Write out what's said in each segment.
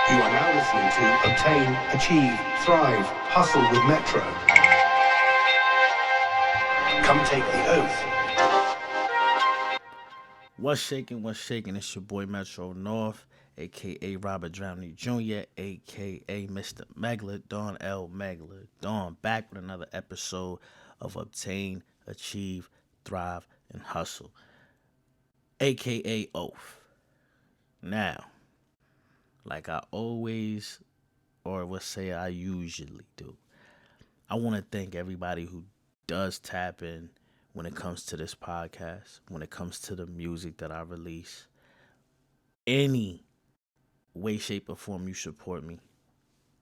You are now listening to Obtain, Achieve, Thrive, Hustle with Metro. Come take the oath. What's shaking? It's your boy Metro North, aka Robert Downey Jr., aka Mr. Megalodon L. Megalodon, back with another episode of Obtain, Achieve, Thrive, and Hustle, aka O.A.T.H. Now, like I always, or would say I usually do, I want to thank everybody who does tap in when it comes to this podcast, when it comes to the music that I release. Any way, shape, or form you support me,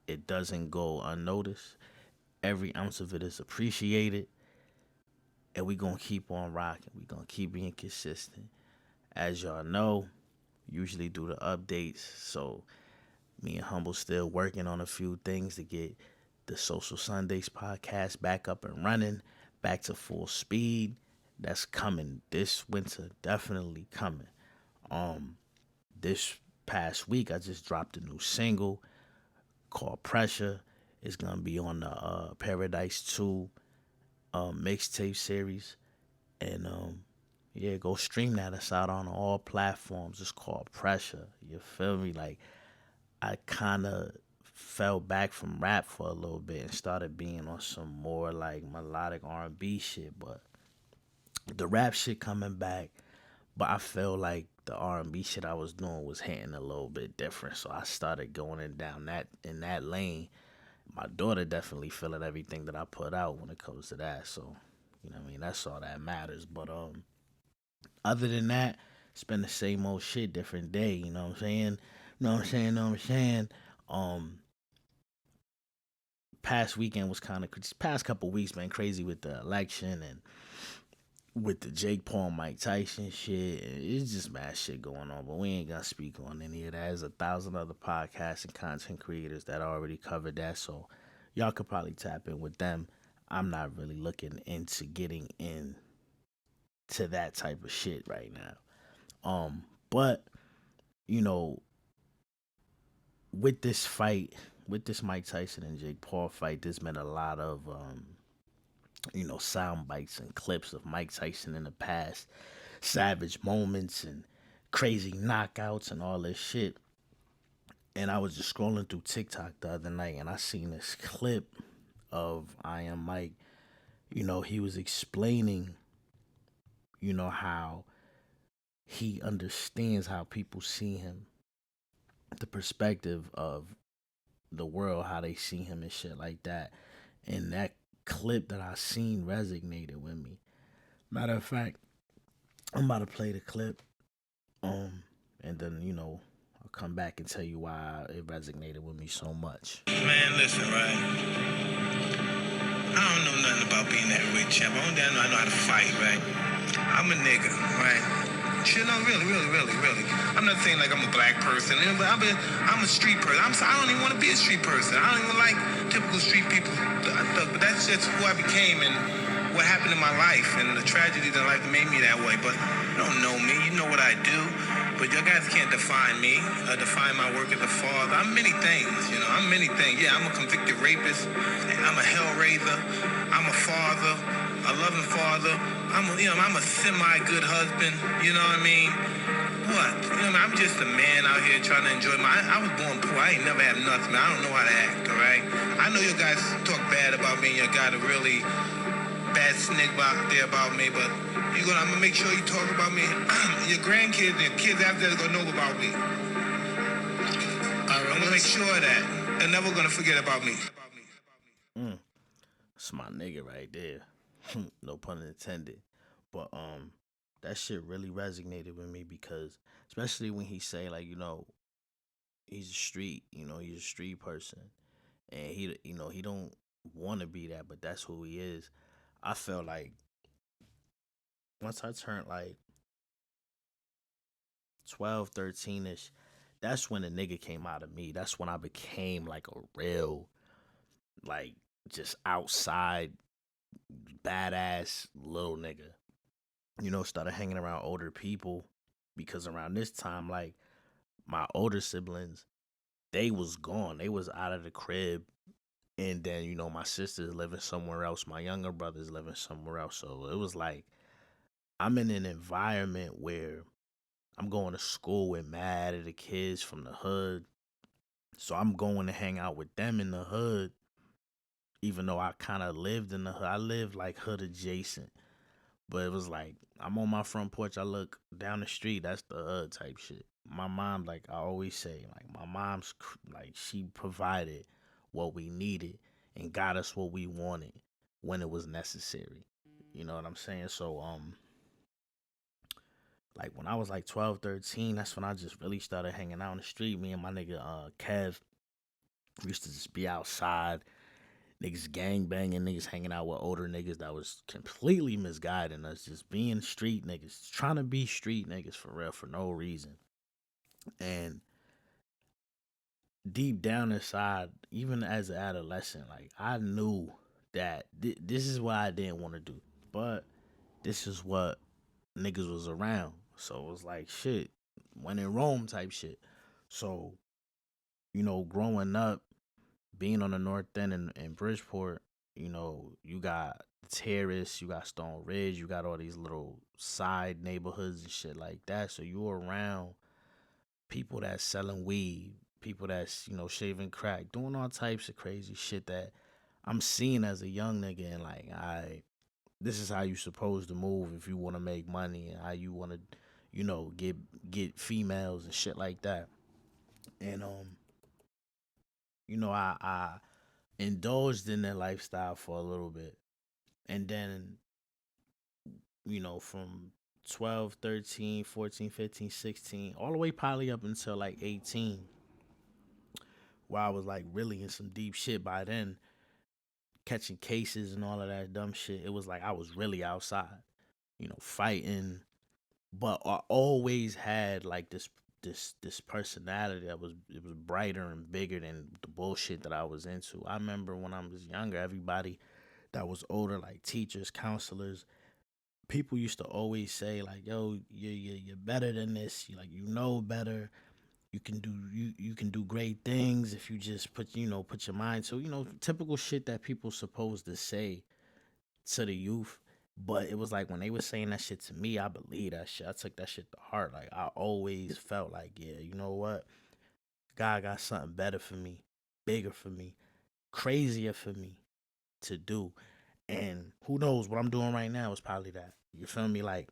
it doesn't go unnoticed. Every ounce of it is appreciated. And we're going to keep on rocking. We're going to keep being consistent. As y'all know, usually do the updates. So me and Humble still working on a few things to get the Social Sundays podcast back up and running, back to full speed. That's coming this winter, definitely coming. This past week I just dropped a new single called Pressure. It's gonna be on the Paradise 2 mixtape series. And yeah, go stream that. It's out on all platforms. It's called Pressure. You feel me? Like, I kinda fell back from rap for a little bit and started being on some more like melodic R&B shit, but the rap shit coming back, but I feel like the R&B shit I was doing was hitting a little bit different, so I started going down that lane. My daughter definitely feeling everything that I put out when it comes to that, so you know what I mean, that's all that matters. But other than that, it's been the same old shit, different day, you know what I'm saying? Um Past weekend was kind of, past couple weeks been crazy with the election and with the Jake Paul, Mike Tyson shit. It's just mad shit going on, but we ain't gonna speak on any of that. There's 1,000 other podcasts and content creators that already covered that, so y'all could probably tap in with them. I'm not really looking into getting into that type of shit right now. But you know, with this fight, with this Mike Tyson and Jake Paul fight, there's been a lot of sound bites and clips of Mike Tyson in the past, savage moments and crazy knockouts and all this shit. And I was just scrolling through TikTok the other night and I seen this clip of I Am Mike. He was explaining, how he understands how people see him, the perspective of the world, how they see him and shit like that. And that clip that I seen resonated with me. Matter of fact, I'm about to play the clip, and then I'll come back and tell you why it resonated with me so much. Man, listen, right? I don't know nothing about being that rich champ. Only thing I know how to fight, right? I'm a nigga, right? Shit, no, really. I'm not saying like I'm a black person, but I'm a street person. I don't even want to be a street person. I don't even like typical street people. But that's just who I became and what happened in my life and the tragedies in life that made me that way. But you don't know me. You know what I do. But you guys can't define me, define my work as a father. I'm many things, I'm many things. Yeah, I'm a convicted rapist. I'm a hellraiser. I'm a father, a loving father. I'm a semi-good husband. You know what I mean? What? I'm just a man out here trying to enjoy I was born poor. I ain't never had nothing, man. I don't know how to act, all right? I know you guys talk bad about me. You got a really bad snake out there about me, but I'm gonna make sure you talk about me. Your grandkids and your kids after that are gonna know about me. I'm gonna make sure that they're never gonna forget about me. That's my nigga right there. No pun intended. But that shit really resonated with me because especially when he say like, he's a street, he's a street person. And he don't want to be that, but that's who he is. I felt like once I turned like 12, 13-ish, that's when the nigga came out of me. That's when I became like a real, like, just outside badass little nigga. Started hanging around older people because around this time, like, my older siblings, they was gone. They was out of the crib. And then, my sister's living somewhere else. My younger brother's living somewhere else. So it was like I'm in an environment where I'm going to school with mad of the kids from the hood. So I'm going to hang out with them in the hood, even though I kind of lived in the hood. I lived like hood adjacent. But it was like I'm on my front porch. I look down the street. That's the hood type shit. My mom, like I always say, like my mom's like she provided what we needed and got us what we wanted when it was necessary. You know what I'm saying? So like when I was like 12, 13, that's when I just really started hanging out on the street. Me and my nigga Kev used to just be outside, niggas gang banging, niggas hanging out with older niggas that was completely misguiding us, just being street niggas, trying to be street niggas for real for no reason. And deep down inside, even as an adolescent, like I knew that this is what I didn't want to do, but this is what niggas was around. So it was like shit, when in Rome type shit. So, growing up, being on the north end in Bridgeport, you got Terrace, you got Stone Ridge, you got all these little side neighborhoods and shit like that. So you around people that's selling weed, people that's, shaving crack, doing all types of crazy shit that I'm seeing as a young nigga and like, this is how you supposed to move if you want to make money and how you want to, get females and shit like that. And I indulged in that lifestyle for a little bit. And then, from 12, 13, 14, 15, 16, all the way probably up until like 18, where I was like really in some deep shit by then, catching cases and all of that dumb shit. It was like I was really outside, fighting. But I always had like this personality that was brighter and bigger than the bullshit that I was into. I remember when I was younger, everybody that was older, like teachers, counselors, people used to always say like, "Yo, you're better than this. You like you know better. You can do great things if you just put your mind to typical shit that people supposed to say to the youth." But it was like when they were saying that shit to me, I believe that shit. I took that shit to heart. Like I always felt like, yeah, you know what? God got something better for me, bigger for me, crazier for me to do. And who knows what I'm doing right now is probably that. You feel me? Like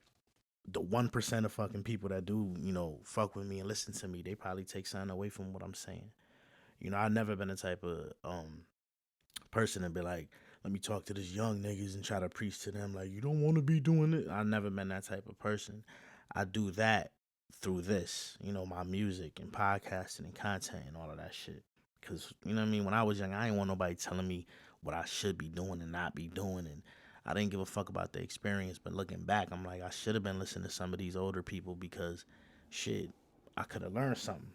the 1% of fucking people that do, fuck with me and listen to me, they probably take something away from what I'm saying. I've never been the type of person to be like, let me talk to this young niggas and try to preach to them like you don't want to be doing it. I've never been that type of person. I do that through this, my music and podcasting and content and all of that shit. Cause you know what I mean? When I was young, I didn't want nobody telling me what I should be doing and not be doing, and I didn't give a fuck about the experience. But looking back, I'm like, I should have been listening to some of these older people because shit, I could have learned something.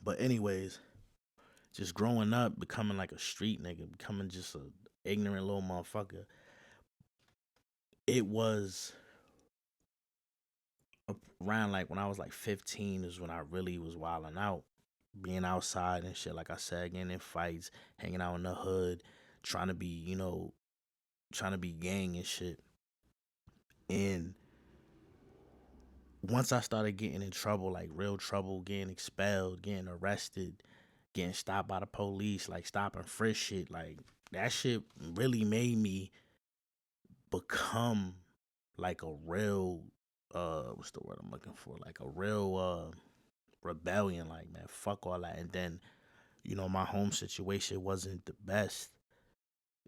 But anyways, just growing up, becoming like a street nigga, becoming just a ignorant little motherfucker. It was around like when I was like 15 is when I really was wilding out, being outside and shit. Like I said, getting in fights, hanging out in the hood, trying to be, trying to be gang and shit. And once I started getting in trouble, like real trouble, getting expelled, getting arrested, getting stopped by the police, like stopping frisk shit, like that shit really made me become like a real what's the word I'm looking for? Like a real rebellion, like man, fuck all that. And then, my home situation wasn't the best,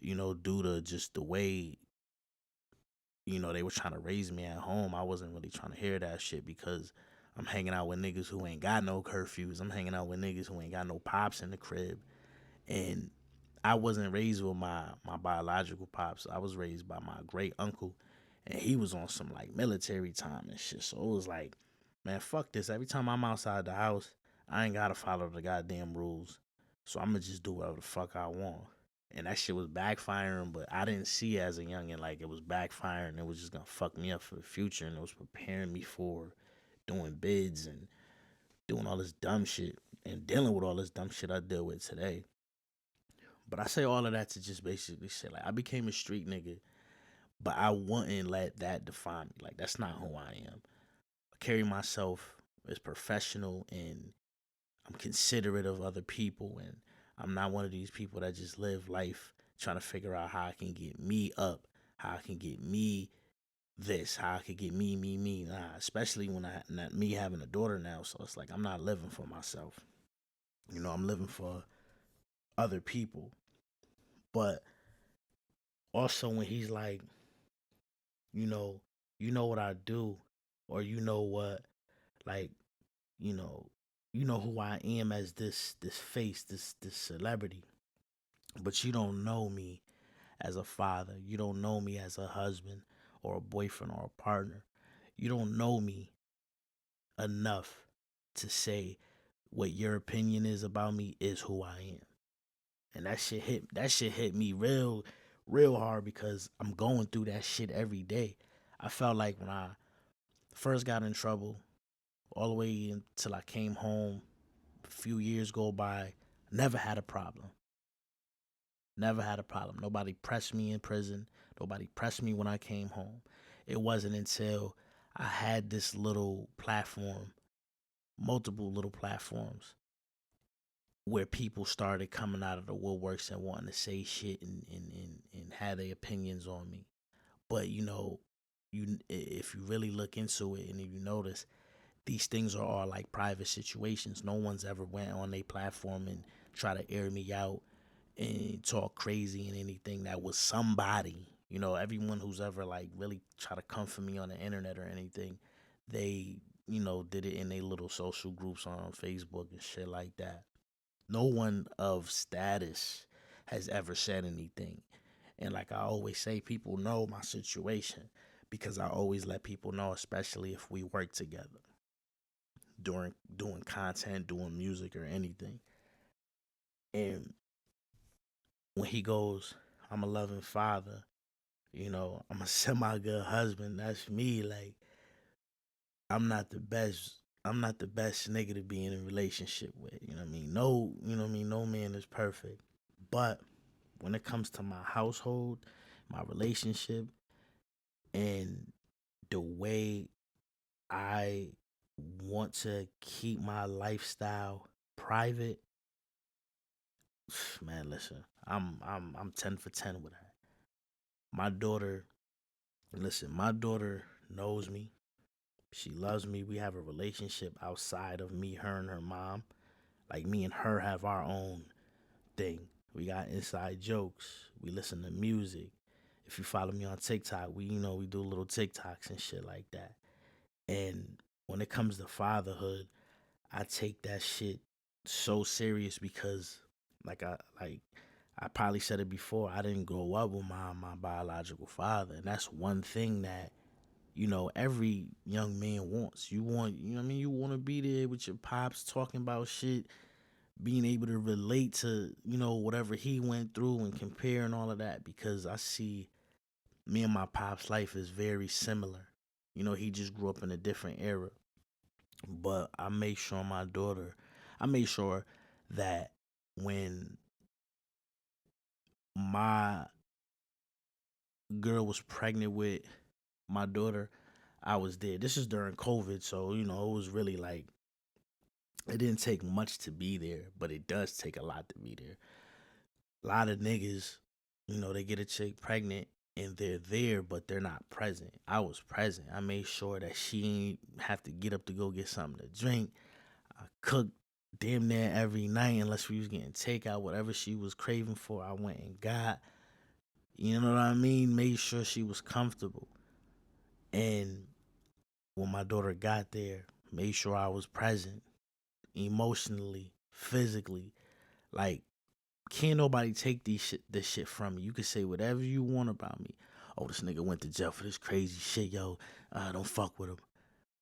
due to just the way, they were trying to raise me at home. I wasn't really trying to hear that shit because I'm hanging out with niggas who ain't got no curfews. I'm hanging out with niggas who ain't got no pops in the crib. And I wasn't raised with my biological pops. I was raised by my great uncle, and he was on some like military time and shit. So it was like, man, fuck this. Every time I'm outside the house, I ain't gotta follow the goddamn rules. So I'm gonna just do whatever the fuck I want. And that shit was backfiring, but I didn't see it as a youngin' like it was backfiring. It was just gonna fuck me up for the future, and it was preparing me for doing bids and doing all this dumb shit. and dealing with all this dumb shit I deal with today. But I say all of that to just basically say, like, I became a street nigga, but I wouldn't let that define me. Like, that's not who I am. I carry myself as professional, and I'm considerate of other people, and I'm not one of these people that just live life trying to figure out how I can get me up, how I can get me this, how I could get me. Nah, especially when not me having a daughter now, so it's like I'm not living for myself. I'm living for other people. But also when he's like, you know, you know what I do, or you know what, like, you know, you know who I am as this face, this celebrity, but you don't know me as a father. You don't know me as a husband or a boyfriend or a partner. You don't know me enough to say what your opinion is about me is who I am. And that shit hit me real hard because I'm going through that shit every day. I felt like when I first got in trouble, all the way until I came home, a few years go by, never had a problem. Never had a problem. Nobody pressed me in prison. Nobody pressed me when I came home. It wasn't until I had this little platform, multiple little platforms, where people started coming out of the woodworks and wanting to say shit and have their opinions on me. But if you really look into it and if you notice, these things are all like private situations. No one's ever went on a platform and try to air me out and talk crazy and anything that was somebody. Everyone who's ever like really try to come for me on the internet or anything, they, did it in their little social groups on Facebook and shit like that. No one of status has ever said anything. And like I always say, people know my situation because I always let people know, especially if we work together during doing content, doing music or anything. And when he goes, I'm a loving father, I'm a semi good husband, that's me. Like, I'm not the best. I'm not the best nigga to be in a relationship with. You know what I mean? No, no man is perfect. But when it comes to my household, my relationship, and the way I want to keep my lifestyle private, man, listen, I'm 10 for 10 with that. My daughter, listen, my daughter knows me. She loves me. We have a relationship outside of me, her, and her mom. Like, me and her have our own thing. We got inside jokes. We listen to music. If you follow me on TikTok, we do little TikToks and shit like that. And when it comes to fatherhood, I take that shit so serious because, I probably said it before, I didn't grow up with my biological father, and that's one thing that every young man wants. You want, you want to be there with your pops talking about shit, being able to relate to, whatever he went through and compare and all of that, because I see me and my pop's life is very similar. He just grew up in a different era. But I made sure that when my girl was pregnant with my daughter, I was there. This is during COVID, so it was really like it didn't take much to be there, but it does take a lot to be there. A lot of niggas, they get a chick pregnant and they're there, but they're not present. I was present. I made sure that she ain't have to get up to go get something to drink. I cooked damn near every night unless we was getting takeout. Whatever she was craving for, I went and got. You know what I mean? Made sure she was comfortable. And when my daughter got there, made sure I was present emotionally, physically. Like, can't nobody take this shit from me. You can say whatever you want about me. Oh, this nigga went to jail for this crazy shit, yo. Don't fuck with him.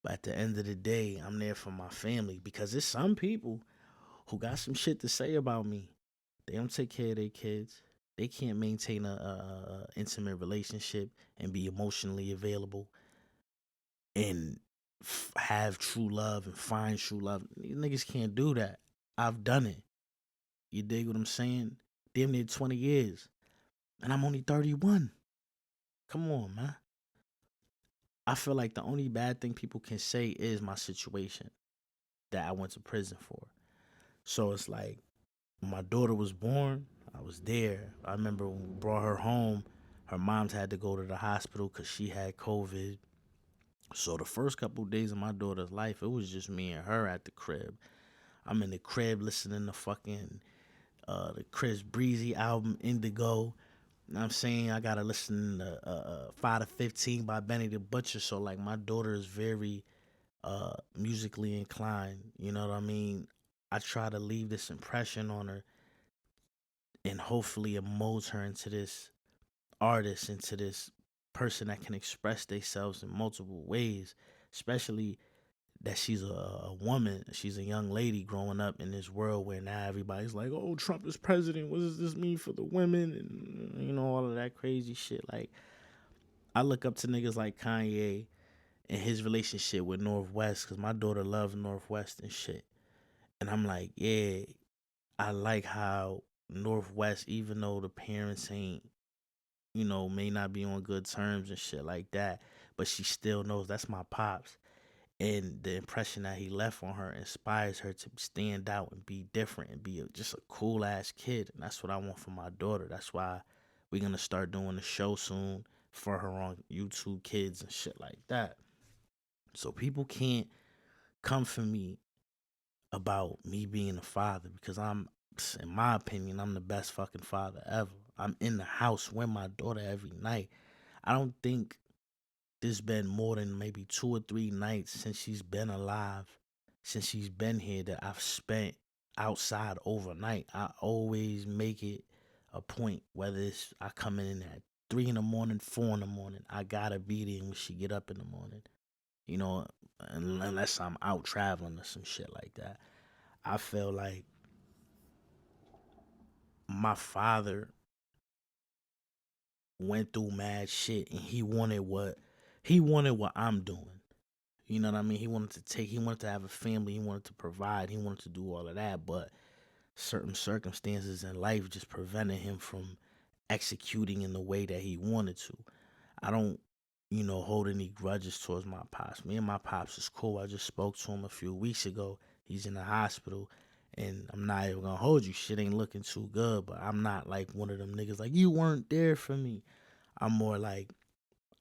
But at the end of the day, I'm there for my family because there's some people who got some shit to say about me. They don't take care of their kids. They can't maintain a intimate relationship and be emotionally available and have true love and find true love. These niggas can't do that. I've done it. You dig what I'm saying? Damn near 20 years. And I'm only 31. Come on, man. I feel like the only bad thing people can say is my situation that I went to prison for. So it's like when my daughter was born, I was there. I remember when we brought her home, her mom's had to go to the hospital because she had COVID. So the first couple of days of my daughter's life, it was just me and her at the crib. I'm in the crib listening to fucking the Chris Breezy album Indigo. You know what I'm saying? I gotta listen to 5 to 15 by Benny the Butcher. So like my daughter is very musically inclined. You know what I mean? I try to leave this impression on her and hopefully it molds her into this artist, into this person that can express themselves in multiple ways, especially that she's a woman, she's a young lady growing up in this world where now everybody's like, oh, Trump is president. What does this mean for the women? And, you know, all of that crazy shit. Like, I look up to niggas like Kanye and his relationship with Northwest because my daughter loves Northwest and shit. And I'm like, yeah, I like how Northwest, even though the parents ain't, you know, may not be on good terms and shit like that, but she still knows that's my pops. And the impression that he left on her inspires her to stand out and be different and be just a cool ass kid. And that's what I want for my daughter. That's why we're going to start doing a show soon for her on YouTube Kids and shit like that. So people can't come for me about me being a father because in my opinion, I'm the best fucking father ever. I'm in the house with my daughter every night. I don't think there's been more than maybe 2 or 3 nights since she's been alive, since she's been here that I've spent outside overnight. I always make it a point, whether it's I come in at 3 in the morning, 4 in the morning, I gotta be there when she get up in the morning. You know, unless I'm out traveling or some shit like that. I feel like my father went through mad shit and he wanted what I'm doing. You know what I mean? He wanted to have a family, he wanted to provide, he wanted to do all of that, but certain circumstances in life just prevented him from executing in the way that he wanted to. I don't, hold any grudges towards my pops. Me and my pops is cool. I just spoke to him a few weeks ago. He's in the hospital. And I'm not even gonna hold you. Shit ain't looking too good, but I'm not like one of them niggas like you weren't there for me. I'm more like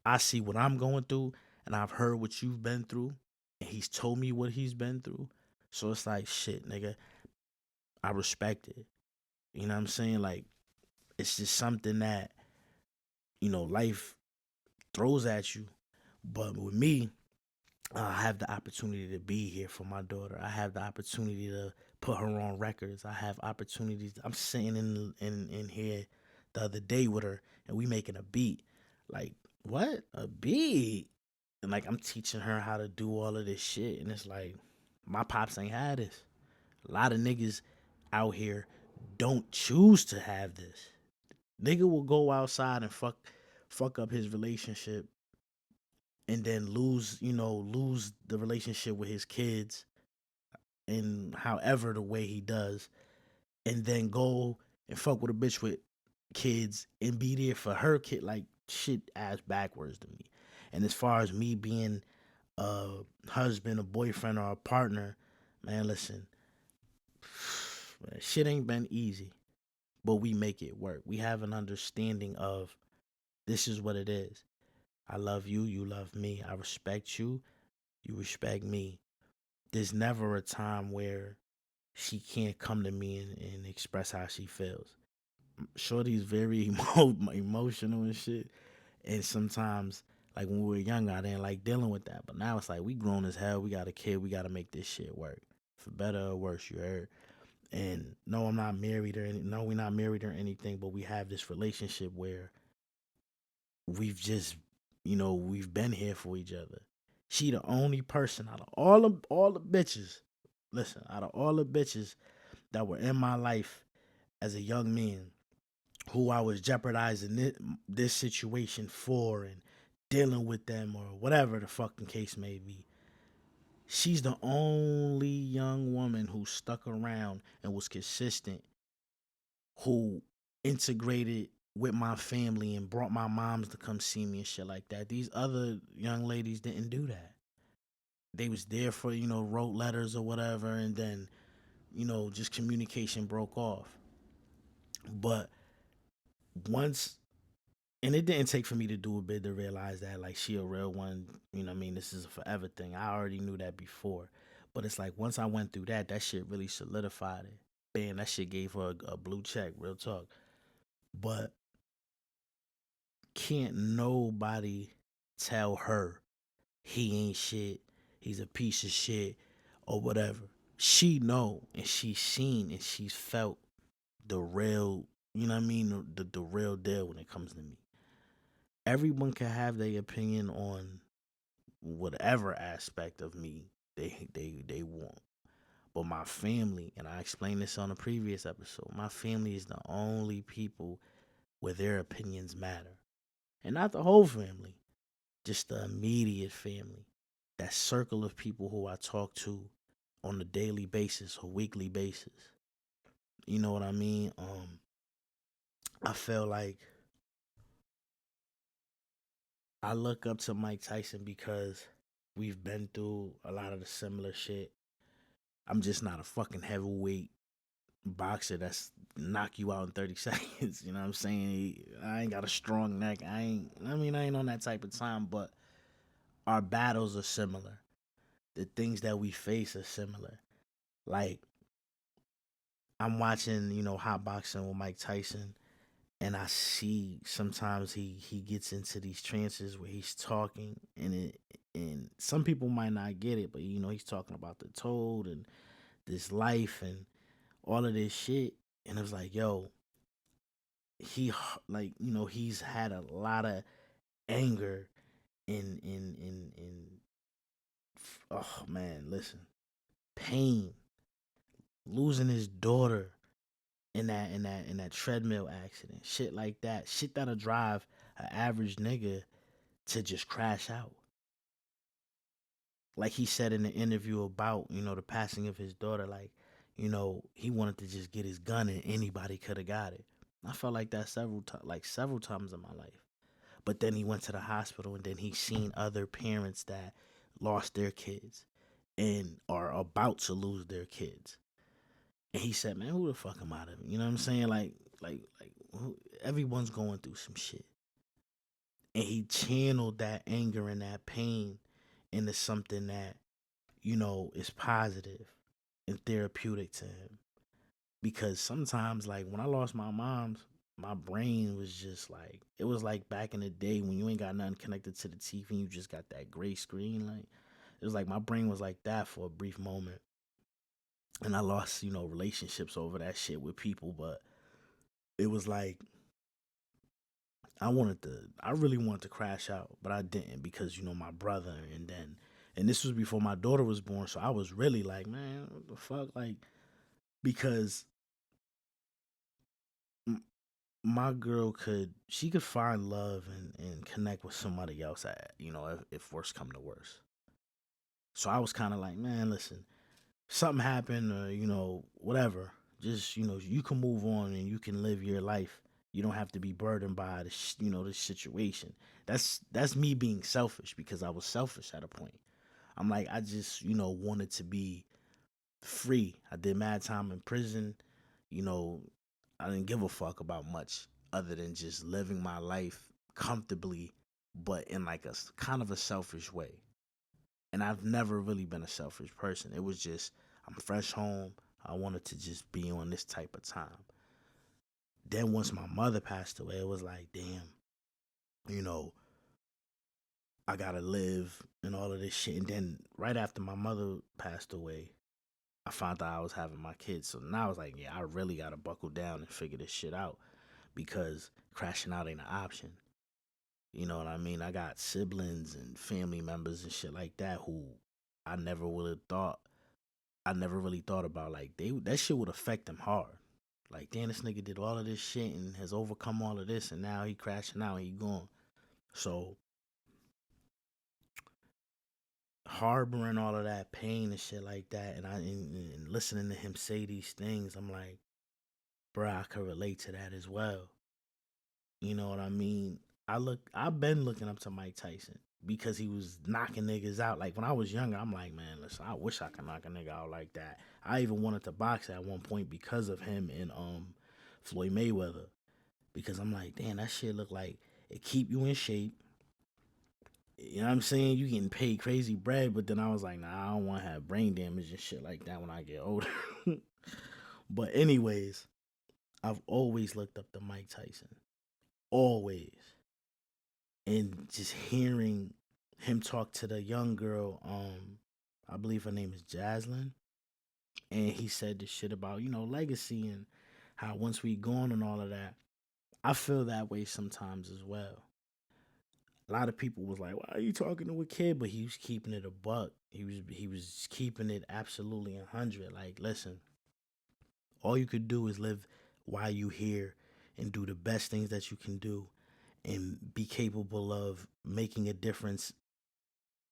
I see what I'm going through and I've heard what you've been through and he's told me what he's been through. So it's like shit, nigga. I respect it. You know what I'm saying? Like it's just something that, life throws at you. But with me, I have the opportunity to be here for my daughter. I have the opportunity to put her on records. I have opportunities. I'm sitting in here the other day with her and we making a beat. Like, what? A beat? And like I'm teaching her how to do all of this shit. And it's like, my pops ain't had this. A lot of niggas out here don't choose to have this. Nigga will go outside and fuck up his relationship and then lose the relationship with his kids and however the way he does, and then go and fuck with a bitch with kids and be there for her kid. Like shit ass backwards to me. And as far as me being a husband, a boyfriend, or a partner, man, listen, man, shit ain't been easy, but we make it work. We have an understanding of this is what it is. I love you, you love me. I respect you, you respect me. There's never a time where she can't come to me and express how she feels. Shorty's very emotional and shit. And sometimes, like when we were younger, I didn't like dealing with that. But now it's like we grown as hell. We got a kid. We got to make this shit work, for better or worse. You heard? And no, I'm not married or no, we're not married or anything. But we have this relationship where we've just, we've been here for each other. She the only person out of all the bitches. Listen, out of all the bitches that were in my life as a young man, who I was jeopardizing this situation for and dealing with them or whatever the fucking case may be. She's the only young woman who stuck around and was consistent, who integrated with my family and brought my moms to come see me and shit like that. These other young ladies didn't do that. They was there for, wrote letters or whatever, and then, just communication broke off. But once, and it didn't take for me to do a bit to realize that, like, she a real one. What I mean, this is a forever thing. I already knew that before. But it's like, once I went through that shit really solidified it. Bam, that shit gave her a blue check, real talk. But can't nobody tell her he ain't shit, he's a piece of shit, or whatever. She know, and she's seen, and she's felt the real, the real deal when it comes to me. Everyone can have their opinion on whatever aspect of me they want. But my family, and I explained this on a previous episode, my family is the only people where their opinions matter. And not the whole family, just the immediate family. That circle of people who I talk to on a daily basis or weekly basis. You know what I mean? I feel like I look up to Mike Tyson because we've been through a lot of the similar shit. I'm just not a fucking heavyweight boxer that's knock you out in 30 seconds. You know what I'm saying? I ain't got a strong neck. I ain't on that type of time, but our battles are similar. The things that we face are similar. Like, I'm watching, hot boxing with Mike Tyson, and I see sometimes he gets into these trances where he's talking, and some people might not get it, but he's talking about the toad and this life and all of this shit, and it was like, yo, he, like, he's had a lot of anger in oh man, listen, pain, losing his daughter in that treadmill accident, shit like that, shit that'll drive an average nigga to just crash out. Like he said in the interview about the passing of his daughter, like, he wanted to just get his gun and anybody could have got it. I felt like that several times in my life. But then he went to the hospital, and then he seen other parents that lost their kids and are about to lose their kids. And he said, "Man, who the fuck am I to?" You know what I'm saying? Like, everyone's going through some shit. And he channeled that anger and that pain into something that, is positive and therapeutic to him. Because sometimes, like, when I lost my mom's, my brain was just like, it was like back in the day when you ain't got nothing connected to the TV and you just got that gray screen. Like, it was like my brain was like that for a brief moment. And I lost, relationships over that shit with people, but it was like I really wanted to crash out, but I didn't because, my brother, and this was before my daughter was born, so I was really like, man, what the fuck? Like, because my girl she could find love and connect with somebody else, if worse come to worse. So I was kind of like, man, listen, something happened, or, whatever. Just, you can move on and you can live your life. You don't have to be burdened by this situation. That's me being selfish, because I was selfish at a point. I'm like, I just, wanted to be free. I did mad time in prison. You know, I didn't give a fuck about much other than just living my life comfortably, but in like a kind of a selfish way. And I've never really been a selfish person. It was just, I'm fresh home. I wanted to just be on this type of time. Then once my mother passed away, it was like, damn, you know, I gotta live and all of this shit. And then right after my mother passed away, I found out I was having my kids. So now I was like, yeah, I really gotta buckle down and figure this shit out, because crashing out ain't an option. You know what I mean? I got siblings and family members and shit like that who I never would have thought. I never really thought about, like, that shit would affect them hard. Like, damn, this nigga did all of this shit and has overcome all of this, and now he crashing out and he gone. So harboring all of that pain and shit like that, and listening to him say these things, I'm like, bro, I could relate to that as well. You know what I mean? I've been looking up to Mike Tyson because he was knocking niggas out. Like when I was younger, I'm like, man, listen, I wish I could knock a nigga out like that. I even wanted to box at one point because of him and Floyd Mayweather. Because I'm like, damn, that shit look like it keep you in shape. You know what I'm saying? You getting paid crazy bread, but then I was like, nah, I don't want to have brain damage and shit like that when I get older. But anyways, I've always looked up to Mike Tyson. Always. And just hearing him talk to the young girl, I believe her name is Jaslyn, and he said this shit about, legacy and how once we gone and all of that. I feel that way sometimes as well. A lot of people was like, "Why are you talking to a kid?" But he was keeping it a buck. He was keeping it absolutely 100. Like, listen, all you could do is live while you here and do the best things that you can do and be capable of making a difference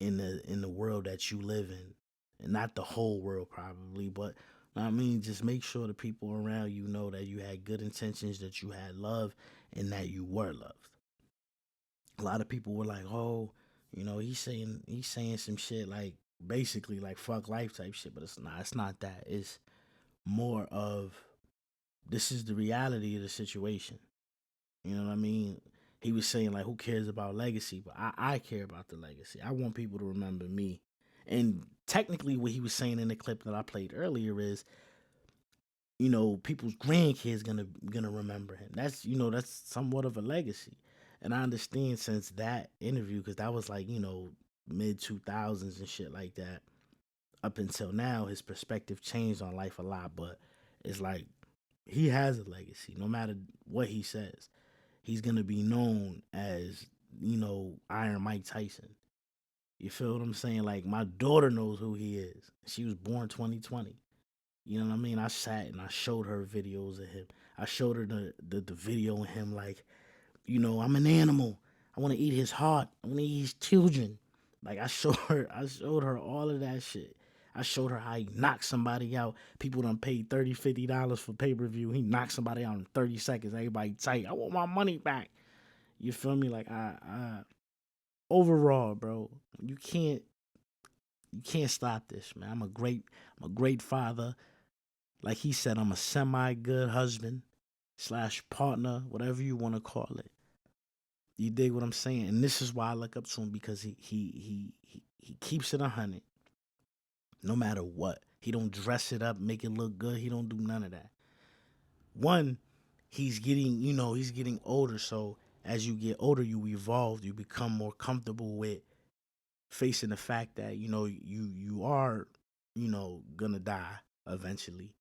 in the world that you live in. And not the whole world probably, but I mean just make sure the people around you know that you had good intentions, that you had love, and that you were loved. A lot of people were like, "Oh, he's saying some shit like basically like fuck life type shit," but it's not that. It's more of this is the reality of the situation. You know what I mean? He was saying like, who cares about legacy? But I care about the legacy. I want people to remember me. And technically, what he was saying in the clip that I played earlier is, people's grandkids gonna remember him. That's somewhat of a legacy. And I understand since that interview, because that was like mid 2000s and shit like that. Up until now, his perspective changed on life a lot, but it's like he has a legacy. No matter what he says, he's gonna be known as Iron Mike Tyson. You feel what I'm saying? Like my daughter knows who he is. She was born 2020. You know what I mean? I sat and I showed her videos of him. I showed her the video of him like, I'm an animal. I want to eat his heart. I want to eat his children. Like I showed her all of that shit. I showed her how he knocked somebody out. People done paid $30, $50 for pay-per-view. He knocked somebody out in 30 seconds. Everybody tight. I want my money back. You feel me? Like I overall, bro, you can't stop this, man. I'm a great father. Like he said, I'm a semi good husband slash partner, whatever you want to call it. You dig what I'm saying? And this is why I look up to him because he keeps it 100, no matter what. He don't dress it up, make it look good. He don't do none of that. One, he's getting older. So as you get older, you evolve. You become more comfortable with facing the fact that you are gonna die eventually,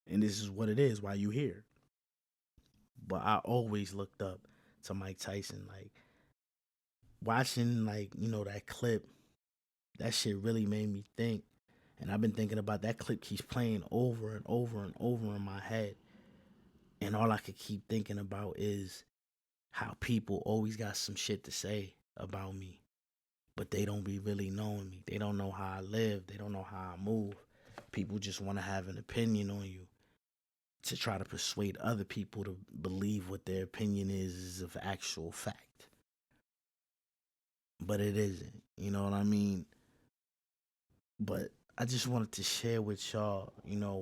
and this is what it is while you here. But I always looked up to Mike Tyson, like watching that clip. That shit really made me think, and I've been thinking about that clip. Keeps playing over and over and over in my head, and all I could keep thinking about is how people always got some shit to say about me, but they don't be really knowing me. They don't know how I live. They don't know how I move. People just want to have an opinion on you to try to persuade other people to believe what their opinion is of actual fact. But it isn't. You know what I mean? But I just wanted to share with y'all,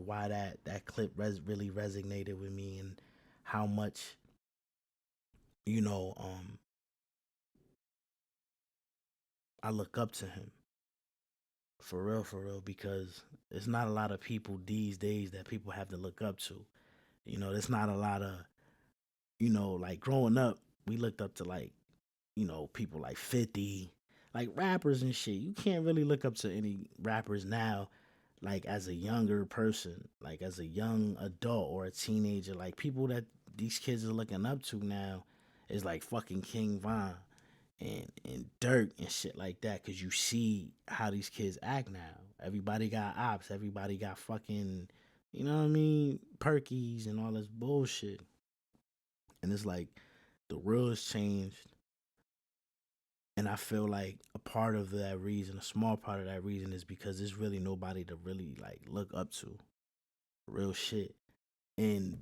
why that clip really resonated with me and how much, you know, um, I look up to him. For real, because there's not a lot of people these days that people have to look up to. There's not a lot of, like growing up, we looked up to like, people like 50, like rappers and shit. You can't really look up to any rappers now, like as a younger person, like as a young adult or a teenager. Like people that these kids are looking up to now is like fucking King Von and Dirk and shit like that. Cause you see how these kids act now. Everybody got ops. Everybody got fucking, Perkies and all this bullshit. And it's like the world has changed. And I feel like a part of that reason, a small part of that reason, is because there's really nobody to really like look up to. Real shit. And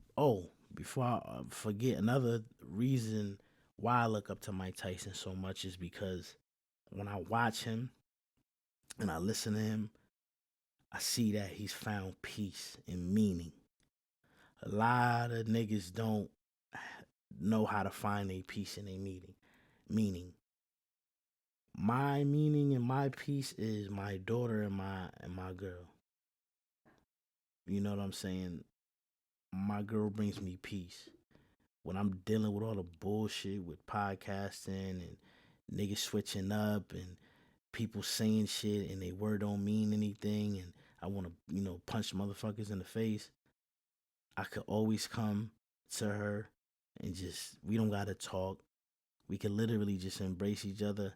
before I forget, another reason why I look up to Mike Tyson so much is because when I watch him and I listen to him, I see that he's found peace and meaning. A lot of niggas don't know how to find a peace and a meaning. My meaning and my peace is my daughter and my girl. You know what I'm saying? My girl brings me peace. When I'm dealing with all the bullshit with podcasting and niggas switching up and people saying shit and they word don't mean anything and I want to, punch motherfuckers in the face, I could always come to her and just, we don't got to talk. We could literally just embrace each other.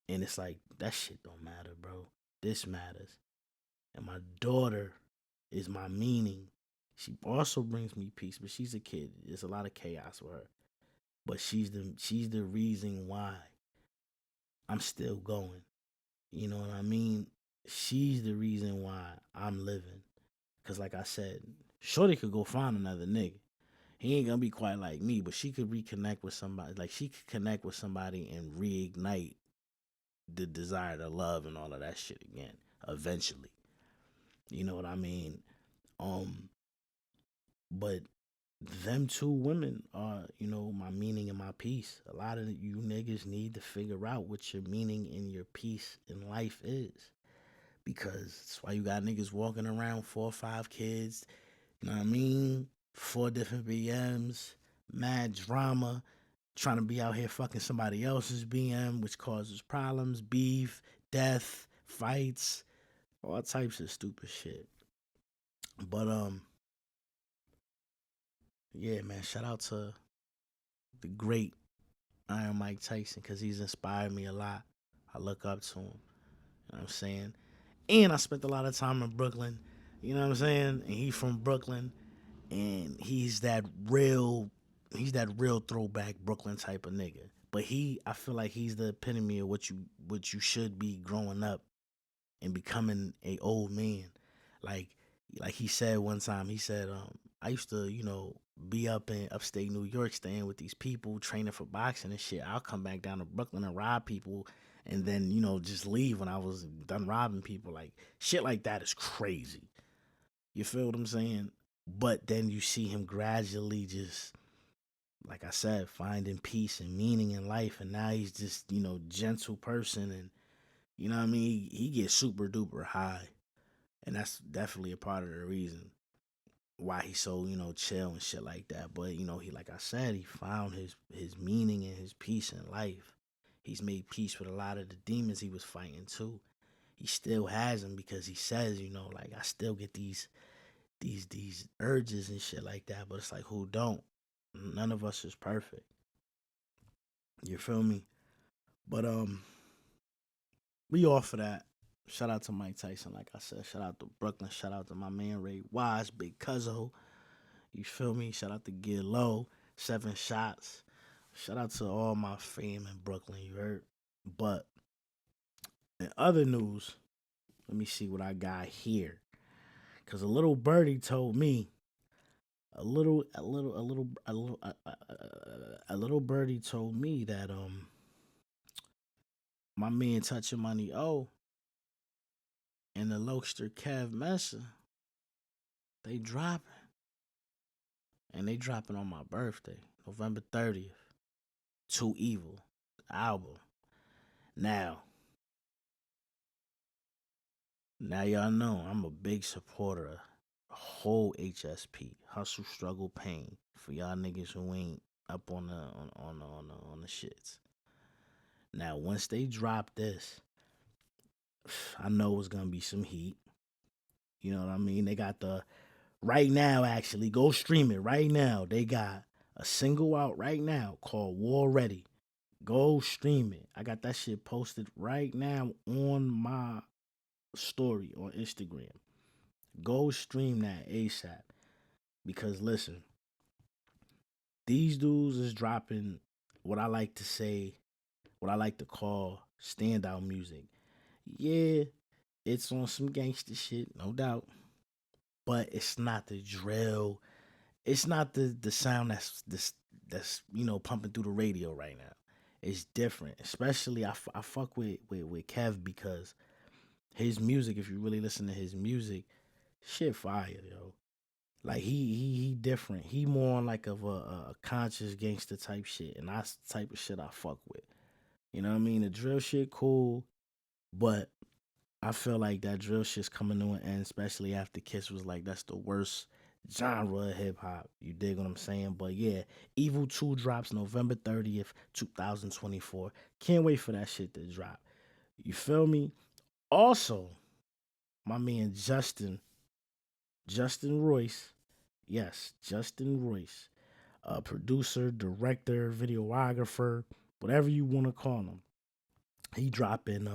And it's like, that shit don't matter, bro. This matters. And my daughter is my meaning. She also brings me peace, but she's a kid. There's a lot of chaos with her. But she's the reason why I'm still going. You know what I mean? She's the reason why I'm living. Cause like I said, Shorty could go find another nigga. He ain't gonna be quite like me, but she could reconnect with somebody. Like she could connect with somebody and reignite the desire to love and all of that shit again. Eventually. You know what I mean? But them two women are, my meaning and my peace. A lot of you niggas need to figure out what your meaning and your peace in life is. Because that's why you got niggas walking around 4 or 5 kids, you know what I mean? 4 different BMs, mad drama, trying to be out here fucking somebody else's BM, which causes problems, beef, death, fights, all types of stupid shit. But yeah, man, shout out to the great Iron Mike Tyson because he's inspired me a lot. I look up to him. You know what I'm saying? And I spent a lot of time in Brooklyn. You know what I'm saying? And he's from Brooklyn. And he's that real throwback Brooklyn type of nigga. But I feel like he's the epitome of what you should be growing up and becoming a old man. Like he said one time, he said, I used to, be up in upstate New York staying with these people, training for boxing and shit. I'll come back down to Brooklyn and rob people and then, just leave when I was done robbing people. Like shit like that is crazy. You feel what I'm saying? But then you see him gradually just, like I said, finding peace and meaning in life. And now he's just, gentle person. And, you know what I mean? He gets super duper high. And that's definitely a part of the reason why he's so, chill and shit like that. But, he, like I said, he found his meaning and his peace in life. He's made peace with a lot of the demons he was fighting too. He still has them because he says, like I still get these urges and shit like that. But it's like, who don't? None of us is perfect. You feel me? But we all for that. Shout out to Mike Tyson, like I said. Shout out to Brooklyn. Shout out to my man Ray Wise, Big Cuzzo. You feel me? Shout out to Get Low, 7 Shots. Shout out to all my fam in Brooklyn, you heard? But in other news, let me see what I got here. Cause a little birdie told me, a little birdie told me that my man Touching Money O and the Lokester Kev Messer, they dropping. And they dropping on my birthday, November 30th. Too Evil, the album. Now y'all know I'm a big supporter of the whole HSP, Hustle, Struggle, Pain, for y'all niggas who ain't up on the shits. Now, once they drop this, I know it's gonna be some heat. You know what I mean? They got right now, actually, go stream it right now. They got a single out right now called War Ready. Go stream it. I got that shit posted right now on my story on Instagram. Go stream that ASAP. Because listen, these dudes is dropping what I like to say what I like to call standout music. Yeah, it's on some gangster shit, no doubt, but it's not the drill. It's not the sound that's pumping through the radio right now. It's different. Especially I fuck with Kev because his music. If you really listen to his music, shit fire, yo. Like he different. He more on like of a conscious gangster type shit, and that's the type of shit I fuck with. You know what I mean? The drill shit cool, but I feel like that drill shit's coming to an end, especially after Kiss was like, that's the worst genre of hip hop. You dig what I'm saying? But yeah, Evil 2 drops November 30th, 2024. Can't wait for that shit to drop. You feel me? Also, my man Justin Royce. Yes, Justin Royce. Producer, director, videographer, whatever you want to call him. He dropping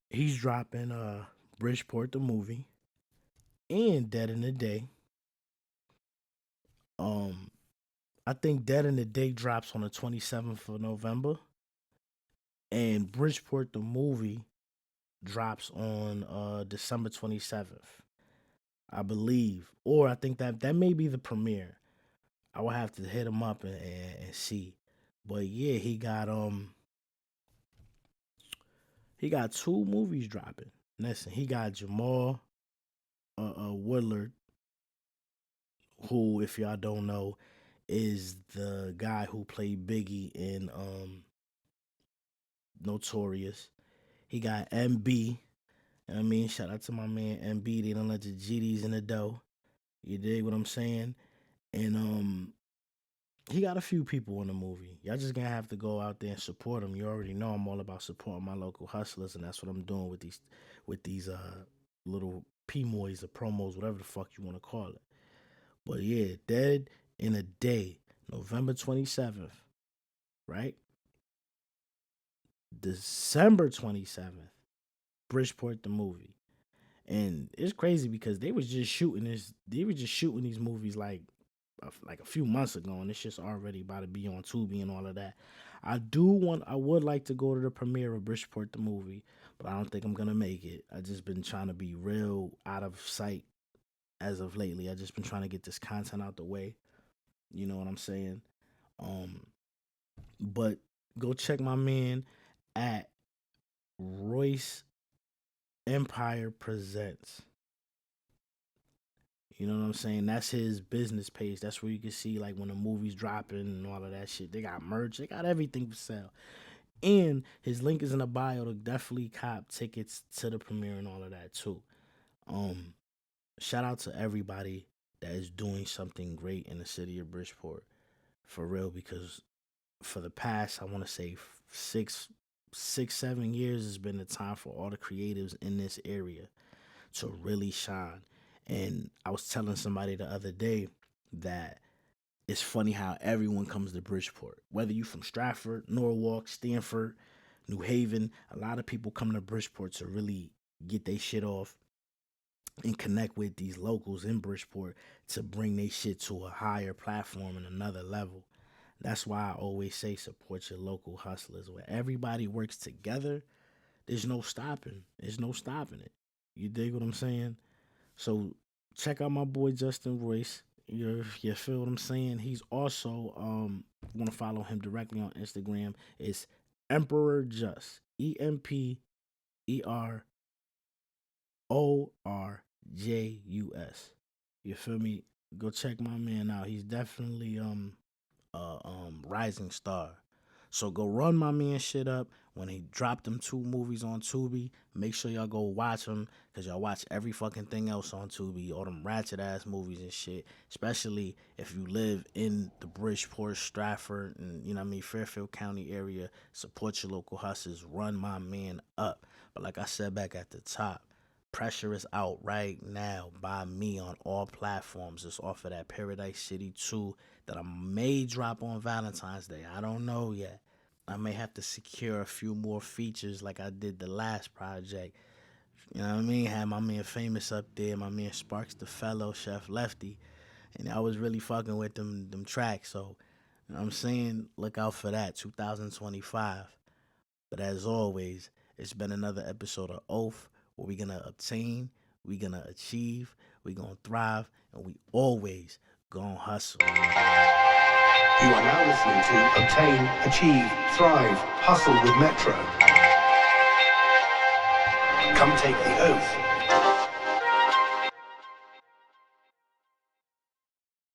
he's dropping Bridgeport the movie and Dead in the Day. Um, I think Dead in the Day drops on the 27th of November, and Bridgeport the movie drops on December 27th, I believe, or I think that may be the premiere. I will have to hit him up and see, but yeah, he got two movies dropping. Listen, he got Jamal Woodard, who, if y'all don't know, is the guy who played Biggie in Notorious. He got MB. You know what I mean? Shout out to my man MB. They don't let the GDs in the dough. You dig what I'm saying? And he got a few people in the movie. Y'all just gonna have to go out there and support him. You already know I'm all about supporting my local hustlers, and that's what I'm doing with these little PMOs or promos, whatever the fuck you want to call it. But yeah, Dead in a Day, November 27th, right? December 27th, Bridgeport the movie. And it's crazy because they were just shooting these movies like a few months ago, and it's just already about to be on Tubi and all of that. I would like to go to the premiere of Bridgeport the movie, but I don't think I'm gonna make it. I just been trying to be real out of sight as of lately. I just been trying to get this content out the way. You know what I'm saying? Um, but go check my man at Royce Empire Presents. You know what I'm saying? That's his business page. That's where you can see like when the movie's dropping and all of that shit. They got merch. They got everything for sale. And his link is in the bio to definitely cop tickets to the premiere and all of that too. Um, Shout out to everybody that is doing something great in the city of Bridgeport. For real, because for the past, I want to say 7 years has been the time for all the creatives in this area to really shine. And I was telling somebody the other day that it's funny how everyone comes to Bridgeport. Whether you from Stratford, Norwalk, Stanford, New Haven, a lot of people come to Bridgeport to really get their shit off and connect with these locals in Bridgeport to bring their shit to a higher platform and another level. That's why I always say support your local hustlers. Where everybody works together, there's no stopping. There's no stopping it. You dig what I'm saying? So check out my boy Justin Royce. You feel what I'm saying? He's also want to follow him directly on Instagram. It's Emperor Just, EmperorJus. You feel me? Go check my man out. He's definitely rising star. So go run my man shit up. When he dropped them two movies on Tubi, make sure y'all go watch them, because y'all watch every fucking thing else on Tubi, all them ratchet ass movies and shit. Especially if you live in the Bridgeport, Stratford, and you know what I mean, Fairfield County area. Support your local hustlers. Run my man up. But like I said back at the top, Pressure is out right now by me on all platforms. It's off of that Paradise City 2 that I may drop on Valentine's Day. I don't know yet. I may have to secure a few more features like I did the last project. You know what I mean? Had my man Famous up there, my man Sparks the Fellow, Chef Lefty. And I was really fucking with them tracks. So You know what I'm saying? Look out for that, 2025. But as always, it's been another episode of Oath where we're going to obtain, we're going to achieve, we're going to thrive, and we always going to hustle. You are now listening to Obtain, Achieve, Thrive, Hustle with Metro. Come take the oath.